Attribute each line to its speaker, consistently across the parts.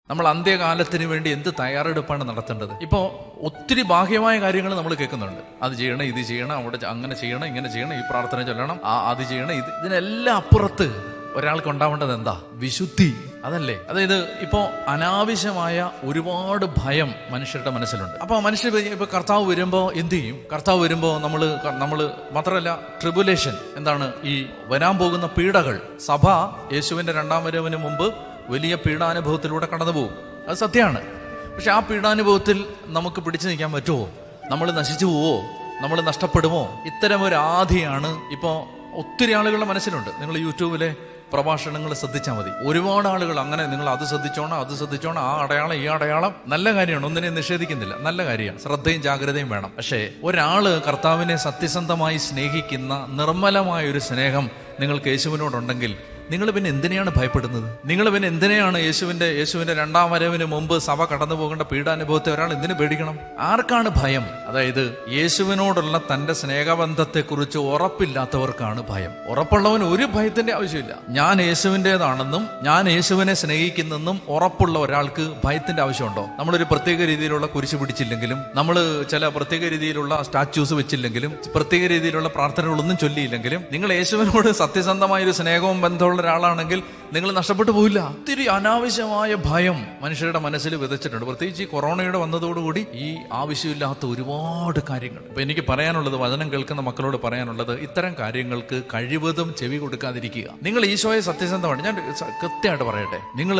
Speaker 1: നമ്മൾ അന്ത്യകാലത്തിന് വേണ്ടി എന്ത് തയ്യാറെടുപ്പാണ് നടത്തേണ്ടത്? ഇപ്പോൾ ഒത്തിരി ബാഹ്യമായ കാര്യങ്ങൾ നമ്മൾ കേൾക്കുന്നുണ്ട്. അത് ചെയ്യണം, ഇത് ചെയ്യണം, അവിടെ അങ്ങനെ ചെയ്യണം, ഇങ്ങനെ ചെയ്യണം, ഈ പ്രാർത്ഥന ചൊല്ലണം, അത് ചെയ്യണം. ഇതിനെല്ലാം അപ്പുറത്ത് ഒരാൾക്ക് ഉണ്ടാവേണ്ടത് എന്താ? വിശുദ്ധി. അതല്ലേ? അതായത് ഇപ്പോ അനാവശ്യമായ ഒരുപാട് ഭയം മനുഷ്യരുടെ മനസ്സിലുണ്ട്. അപ്പൊ മനുഷ്യർ ഇപ്പൊ കർത്താവ് വരുമ്പോ എന്ത് ചെയ്യും? കർത്താവ് വരുമ്പോ നമ്മള് മാത്രമല്ല, ട്രിബുലേഷൻ എന്താണ്? ഈ വരാൻ പോകുന്ന പീഡകൾ. സഭ യേശുവിന്റെ രണ്ടാം വരവിന് മുമ്പ് വലിയ പീഡാനുഭവത്തിലൂടെ കടന്നു പോകും. അത് സത്യമാണ്. പക്ഷെ ആ പീഡാനുഭവത്തിൽ നമുക്ക് പിടിച്ചു നിൽക്കാൻ പറ്റുമോ? നമ്മൾ നശിച്ചു പോവോ? നമ്മൾ നഷ്ടപ്പെടുമോ? ഇത്തരം ഒരു ആധിയാണ് ഇപ്പോൾ ഒത്തിരി ആളുകളുടെ മനസ്സിലുണ്ട്. നിങ്ങൾ യൂട്യൂബിലെ പ്രഭാഷണങ്ങൾ ശ്രദ്ധിച്ചാൽ മതി. ഒരുപാട് ആളുകൾ അങ്ങനെ, നിങ്ങൾ അത് ശ്രദ്ധിച്ചോണം, ആ അടയാളം, ഈ അടയാളം. നല്ല കാര്യമാണ്, ഒന്നിനെ നിഷേധിക്കുന്നില്ല, നല്ല കാര്യമാണ്. ശ്രദ്ധയും ജാഗ്രതയും വേണം. പക്ഷേ ഒരാള് കർത്താവിനെ സത്യസന്ധമായി സ്നേഹിക്കുന്ന നിർമ്മലമായ ഒരു സ്നേഹം നിങ്ങൾക്ക് യേശുവിനോടുണ്ടെങ്കിൽ നിങ്ങൾ പിന്നെ എന്തിനെയാണ് ഭയപ്പെടുന്നത്? നിങ്ങൾ പിന്നെ എന്തിനെയാണ് യേശുവിന്റെ രണ്ടാം വരവിന് മുമ്പ് സഭ കടന്നു പോകേണ്ട പീഡാനുഭവത്തെ ഒരാൾ എന്തിനു പേടിക്കണം? ആർക്കാണ് ഭയം? അതായത് യേശുവിനോടുള്ള തന്റെ സ്നേഹബന്ധത്തെക്കുറിച്ച് ഉറപ്പില്ലാത്തവർക്കാണ് ഭയം. ഉറപ്പുള്ളവന് ഒരു ഭയത്തിന്റെ ആവശ്യമില്ല. ഞാൻ യേശുവിൻ്റെതാണെന്നും ഞാൻ യേശുവിനെ സ്നേഹിക്കുന്നെന്നും ഉറപ്പുള്ള ഒരാൾക്ക് ഭയത്തിന്റെ ആവശ്യമുണ്ടോ? നമ്മളൊരു പ്രത്യേക രീതിയിലുള്ള കുരിശ് പിടിച്ചില്ലെങ്കിലും, നമ്മൾ ചില പ്രത്യേക രീതിയിലുള്ള സ്റ്റാച്യൂസ് വെച്ചില്ലെങ്കിലും, പ്രത്യേക രീതിയിലുള്ള പ്രാർത്ഥനകളൊന്നും ചൊല്ലിയില്ലെങ്കിലും, നിങ്ങൾ യേശുവിനോട് സത്യസന്ധമായ ഒരു സ്നേഹവും ബന്ധമുള്ള ഒരാളാണെങ്കിൽ നിങ്ങൾ നഷ്ടപ്പെട്ടു പോയില്ല. ഒത്തിരി അനാവശ്യമായ ഭയം മനുഷ്യരുടെ മനസ്സിൽ വിതച്ചിട്ടുണ്ട്. പ്രത്യേകിച്ച് ഈ കൊറോണയുടെ വന്നതോടുകൂടി ഈ ആവശ്യമില്ലാത്ത ഒരുപാട് കാര്യങ്ങൾ. ഇപ്പൊ എനിക്ക് പറയാനുള്ളത്, വചനം കേൾക്കുന്ന മക്കളോട് പറയാനുള്ളത്, ഇത്തരം കാര്യങ്ങൾക്ക് കഴിവതും ചെവി കൊടുക്കാതിരിക്കുക. നിങ്ങൾ ഈശോയെ സത്യസന്ധമാണ്, ഞാൻ കൃത്യമായിട്ട് പറയട്ടെ, നിങ്ങൾ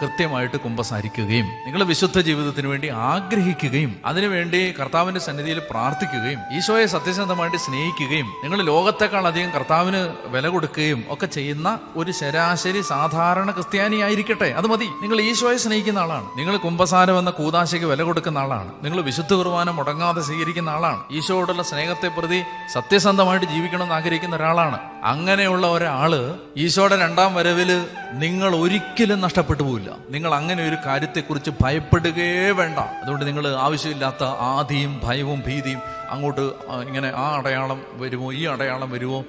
Speaker 1: കൃത്യമായിട്ട് കുമ്പസാരിക്കുകയും നിങ്ങൾ വിശുദ്ധ ജീവിതത്തിന് വേണ്ടി ആഗ്രഹിക്കുകയും അതിനുവേണ്ടി കർത്താവിന്റെ സന്നിധിയിൽ പ്രാർത്ഥിക്കുകയും ഈശോയെ സത്യസന്ധമായിട്ട് സ്നേഹിക്കുകയും നിങ്ങൾ ലോകത്തെക്കാൾ അധികം കർത്താവിന് വില കൊടുക്കുകയും ഒക്കെ ചെയ്യുന്ന ഒരു ശരാശരി സാധാരണ ക്രിസ്ത്യാനി ആയിരിക്കട്ടെ, അത് മതി. നിങ്ങൾ ഈശോയെ സ്നേഹിക്കുന്ന ആളാണ്, നിങ്ങൾ കുമ്പസാരം എന്ന കൂദാശയ്ക്ക് വില കൊടുക്കുന്ന ആളാണ്, നിങ്ങൾ വിശുദ്ധ കുർബാന മുടങ്ങാതെ സ്വീകരിക്കുന്ന ആളാണ്, ഈശോയോടുള്ള സ്നേഹത്തെ പ്രതി സത്യസന്ധമായിട്ട് ജീവിക്കണമെന്ന് ആഗ്രഹിക്കുന്ന ഒരാളാണ്. അങ്ങനെയുള്ള ഒരാള് ഈശോയുടെ രണ്ടാം വരവില് നിങ്ങൾ ഒരിക്കലും നഷ്ടപ്പെട്ടു പോവില്ല. നിങ്ങൾ അങ്ങനെ ഒരു കാര്യത്തെക്കുറിച്ച് ഭയപ്പെടുകയേ വേണ്ട. അതുകൊണ്ട് നിങ്ങൾ ആവശ്യമില്ലാത്ത ആധിയും ഭയവും ഭീതിയും അങ്ങോട്ട് ഇങ്ങനെ, ആ അടയാളം വരുമോ, ഈ അടയാളം വരുമോ,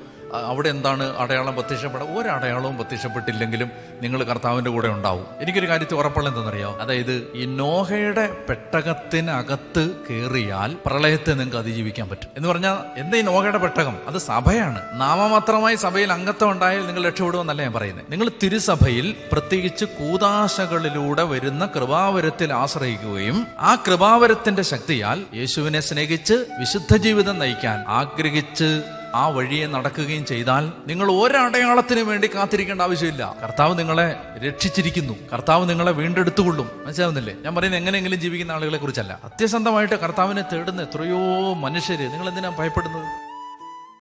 Speaker 1: അവിടെ എന്താണ് അടയാളം പ്രത്യക്ഷപ്പെടാം? ഒരടയാളവും പ്രത്യക്ഷപ്പെട്ടില്ലെങ്കിലും നിങ്ങൾ കർത്താവിന്റെ കൂടെ ഉണ്ടാവും. എനിക്കൊരു കാര്യത്തിൽ ഉറപ്പുള്ള എന്തെന്നറിയാം? അതായത് ഈ നോഹയുടെ പെട്ടകത്തിനകത്ത് കയറിയാൽ പ്രളയത്തെ നിങ്ങൾക്ക് അതിജീവിക്കാൻ പറ്റും എന്ന് പറഞ്ഞാൽ എന്താ ഈ നോഹയുടെ പെട്ടകം? അത് സഭയാണ്. നാമമാത്രമായി സഭയിൽ അംഗത്വം ഉണ്ടായാൽ നിങ്ങൾ രക്ഷപ്പെടുമെന്നല്ല ഞാൻ പറയുന്നത്. നിങ്ങൾ തിരുസഭയിൽ പ്രത്യേകിച്ച് കൂദാശകളിലൂടെ വരുന്ന കൃപാവരത്തിൽ ആശ്രയിക്കുകയും ആ കൃപാവരത്തിന്റെ ശക്തിയാൽ യേശുവിനെ സ്നേഹിച്ച് വിശുദ്ധ ജീവിതം നയിക്കാൻ ആഗ്രഹിച്ച് ആ വഴിയെ നടക്കുകയും ചെയ്താൽ നിങ്ങൾ ഒരടയാളത്തിന് വേണ്ടി കാത്തിരിക്കേണ്ട ആവശ്യമില്ല. കർത്താവ് നിങ്ങളെ രക്ഷിച്ചിരിക്കുന്നു, കർത്താവ് നിങ്ങളെ വീണ്ടെടുത്തുകൊള്ളും. മനസ്സിലാവുന്നില്ലേ? ഞാൻ പറയുന്നത് എങ്ങനെയെങ്കിലും ജീവിക്കുന്ന ആളുകളെ കുറിച്ചല്ല. സത്യസന്ധമായിട്ട് കർത്താവിനെ തേടുന്ന എത്രയോ മനുഷ്യര്. നിങ്ങൾ എന്തിനാ ഭയപ്പെടുന്നത്?